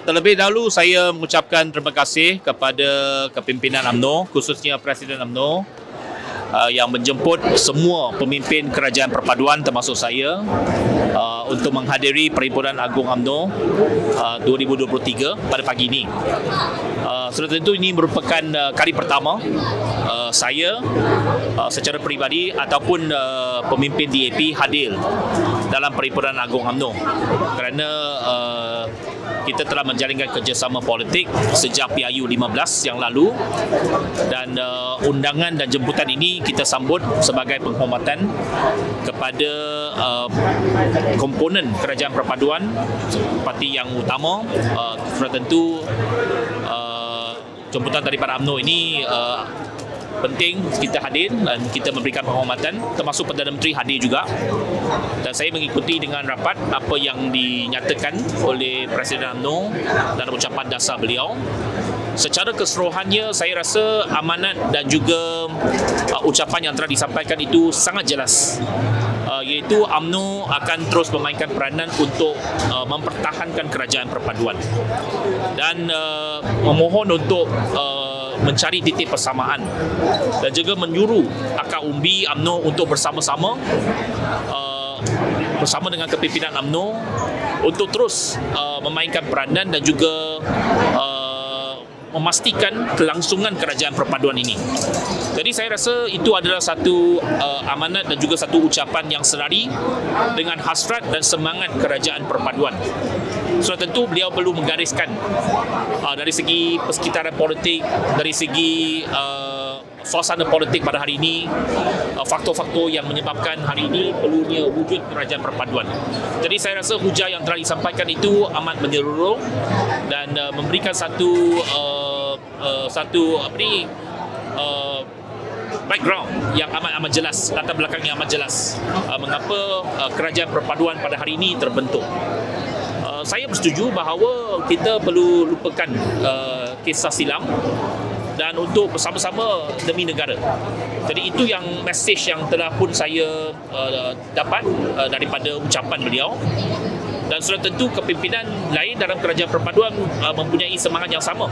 Terlebih dahulu saya mengucapkan terima kasih kepada kepimpinan UMNO, khususnya Presiden UMNO yang menjemput semua pemimpin kerajaan perpaduan termasuk saya untuk menghadiri Perhimpunan Agung UMNO 2023 pada pagi ini. Sudah tentu ini merupakan kali pertama saya secara peribadi ataupun pemimpin DAP hadir dalam Perhimpunan Agung UMNO kerana kita telah menjalinkan kerjasama politik sejak PIU 15 yang lalu dan undangan dan jemputan ini kita sambut sebagai penghormatan kepada komponen kerajaan perpaduan parti yang utama. Sudah tentu jemputan daripada UMNO ini penting kita hadir dan kita memberikan penghormatan, termasuk Perdana Menteri hadir juga, dan saya mengikuti dengan rapat apa yang dinyatakan oleh Presiden UMNO dalam ucapan dasar beliau. Secara keseluruhannya saya rasa amanat dan juga ucapan yang telah disampaikan itu sangat jelas, iaitu UMNO akan terus memainkan peranan untuk mempertahankan kerajaan perpaduan dan memohon untuk mencari titik persamaan dan juga menyuruh akar umbi UMNO untuk bersama-sama bersama dengan kepimpinan UMNO untuk terus memainkan peranan dan juga memastikan kelangsungan kerajaan perpaduan ini. Jadi saya rasa itu adalah satu amanat dan juga satu ucapan yang selari dengan hasrat dan semangat kerajaan perpaduan. Sudah tentu beliau perlu menggariskan dari segi persekitaran politik, dari segi suasana politik pada hari ini, faktor-faktor yang menyebabkan hari ini perlunya wujud kerajaan perpaduan. Jadi saya rasa hujah yang telah disampaikan itu amat menyeluruh dan memberikan satu background yang amat jelas, latar belakang yang amat jelas mengapa kerajaan perpaduan pada hari ini terbentuk. Saya bersetuju bahawa kita perlu lupakan kisah silam dan untuk bersama-sama demi negara. Jadi itu yang mesej yang telah pun saya dapat daripada ucapan beliau. Dan sudah tentu kepimpinan lain dalam kerajaan perpaduan mempunyai semangat yang sama.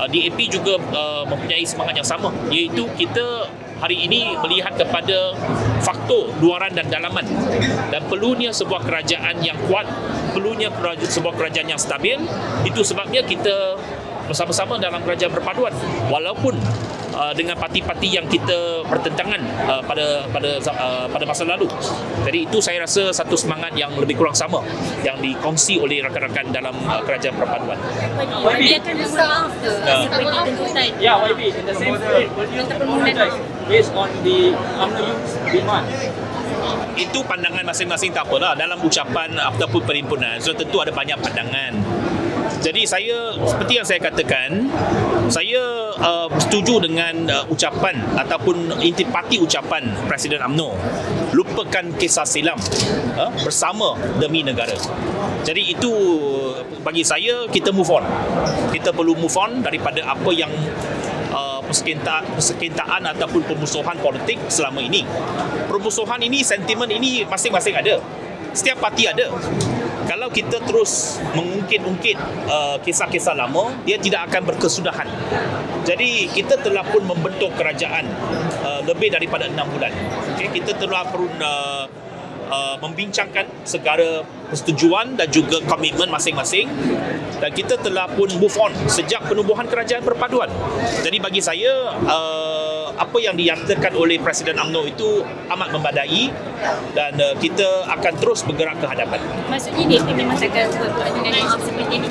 DAP juga mempunyai semangat yang sama, iaitu kita hari ini melihat kepada faktor luaran dan dalaman dan perlunya sebuah kerajaan yang kuat, perlunya sebuah kerajaan yang stabil. Itu sebabnya kita bersama-sama dalam kerajaan perpaduan walaupun dengan parti-parti yang kita bertentangan pada masa lalu. Jadi itu saya rasa satu semangat yang lebih kurang sama yang dikongsi oleh rakan-rakan dalam kerajaan perpaduan. Dia akan maaf ke seperti tuntutan? Yeah, YB, in the same way, will you apologize based on the UMNO demand? Itu pandangan masing-masing, tak apalah. Dalam ucapan ataupun perhimpunan sudah tentu ada banyak pandangan. Jadi saya, seperti yang saya katakan, saya setuju dengan ucapan ataupun intipati ucapan Presiden UMNO, lupakan kisah silam, bersama demi negara. Jadi itu bagi saya, kita move on. Kita perlu move on daripada apa yang persekintaan ataupun permusuhan politik selama ini. Permusuhan ini, sentimen ini masing-masing ada. Setiap parti ada. Kalau kita terus mengungkit-ungkit kisah-kisah lama, dia tidak akan berkesudahan. Jadi kita telah pun membentuk kerajaan lebih daripada 6 bulan. Okay? Kita telah pun membincangkan segala persetujuan dan juga komitmen masing-masing, dan kita telah pun move on sejak penubuhan kerajaan perpaduan. Jadi bagi saya apa yang dinyatakan oleh Presiden UMNO itu amat membadai dan kita akan terus bergerak ke hadapan. Maksudnya dia memang akan buat perjalanan seperti ini.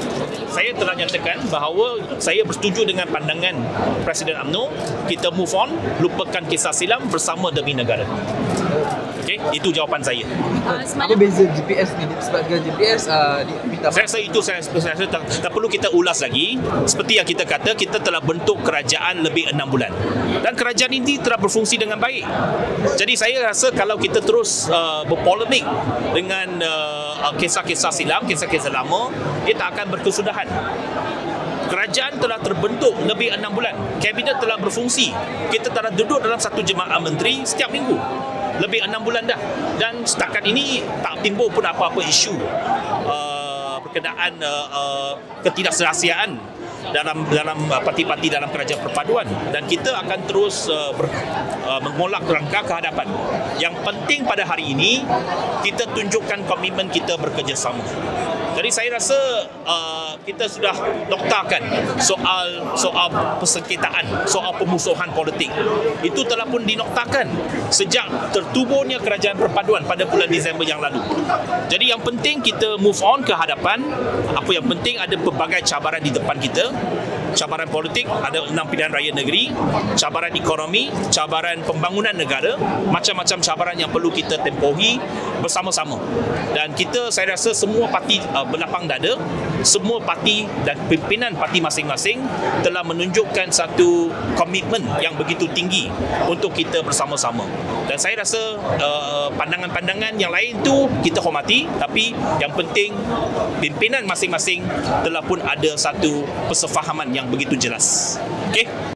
Saya telah nyatakan bahawa saya bersetuju dengan pandangan Presiden UMNO. Kita move on, lupakan kisah silam bersama demi negara. Okey, itu jawapan saya. Apa beza GPS ni? Sebab GPS minta. Saya rasa itu saya tak perlu kita ulas lagi. Seperti yang kita kata, kita telah bentuk kerajaan lebih 6 bulan. Dan kerajaan ini telah berfungsi dengan baik. Jadi saya rasa kalau kita terus berpolemik dengan kisah-kisah silam, kisah-kisah lama, dia tak akan berkesudahan. Kerajaan telah terbentuk lebih 6 bulan. Kabinet telah berfungsi. Kita telah duduk dalam satu jemaah menteri setiap minggu. Lebih 6 bulan dah. Dan setakat ini tak timbul pun apa-apa isu berkenaan ketidakserahsiaan dalam parti-parti dalam kerajaan perpaduan, dan kita akan terus mengolak rangka ke hadapan. Yang penting pada hari ini kita tunjukkan komitmen kita bekerjasama. Jadi saya rasa kita sudah noktakan soal persengketaan, soal pemusuhan politik. Itu telah pun dinoktakan sejak tertubuhnya kerajaan perpaduan pada bulan Disember yang lalu. Jadi yang penting kita move on ke hadapan. Apa yang penting, ada pelbagai cabaran di depan kita. Cabaran politik, ada 6 pilihan raya negeri, cabaran ekonomi, cabaran pembangunan negara, macam-macam cabaran yang perlu kita tempohi bersama-sama. Dan saya rasa semua parti berlapang dada, semua parti dan pimpinan parti masing-masing telah menunjukkan satu komitmen yang begitu tinggi untuk kita bersama-sama. Dan saya rasa pandangan-pandangan yang lain tu kita hormati, tapi yang penting pimpinan masing-masing telah pun ada satu persefahaman yang begitu jelas. Okey?